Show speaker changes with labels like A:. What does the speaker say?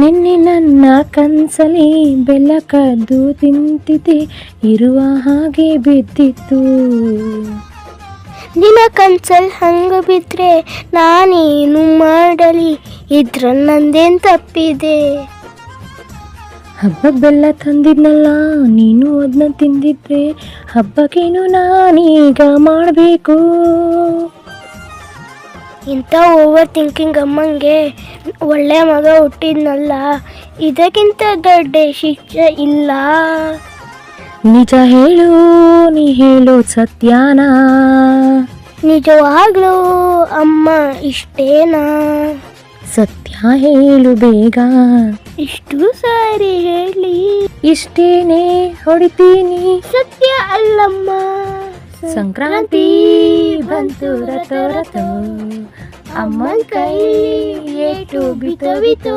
A: ನಿನ್ನೆ ನನ್ನ ಕನ್ಸಲಿ ಬೆಲ್ಲ ಕದ್ದು ತಿಂತಿದ್ದೆ, ಇರುವ ಹಾಗೆ ಬಿದ್ದಿತ್ತು.
B: ನಿನ್ನ ಕನ್ಸಲ್ ಹಂಗ ಬಿದ್ರೆ ನಾನೇನು ಮಾಡಲಿ, ಇದ್ರ ನಂದೇನ್ ತಪ್ಪಿದೆ.
A: ಹಬ್ಬ ಬೆಲ್ಲ ತಂದಿದ್ನಲ್ಲ, ನೀನು ಅದನ್ನ ತಿಂದಿದ್ರೆ ಹಬ್ಬಕ್ಕೇನು ನಾನೀಗ ಮಾಡಬೇಕು.
B: ಇಂಥ ಓವರ್ ಥಿಂಕಿಂಗ್ ಅಮ್ಮಂಗೆ ಒಳ್ಳೆ ಮಗ ಹುಟ್ಟಿದ್ನಲ್ಲ, ಇದಕ್ಕಿಂತ ದೊಡ್ಡ ಶಿಕ್ಷೆ ಇಲ್ಲ.
A: ನಿಜ ಹೇಳು, ನೀ ಹೇಳೋದು ಸತ್ಯಾನಾ?
B: ನಿಜವಾಗ್ಲೂ ಅಮ್ಮ ಇಷ್ಟೇನಾ?
A: ಸತ್ಯ ಹೇಳು ಬೇಗ.
B: ಇಷ್ಟು ಸಾರಿ ಹೇಳಿ
A: ಇಷ್ಟೇನೆ ಹೊಡಿತೀನಿ.
B: ಸತ್ಯ ಅಲ್ಲಮ್ಮ.
A: ಸಂಕ್ರಾಂತಿ ಬಂತು ರಥೋ ರಥೋ, ಅಮ್ಮನ ಕೈ ಏಟು ಬಿತೋ ಬಿತೋ.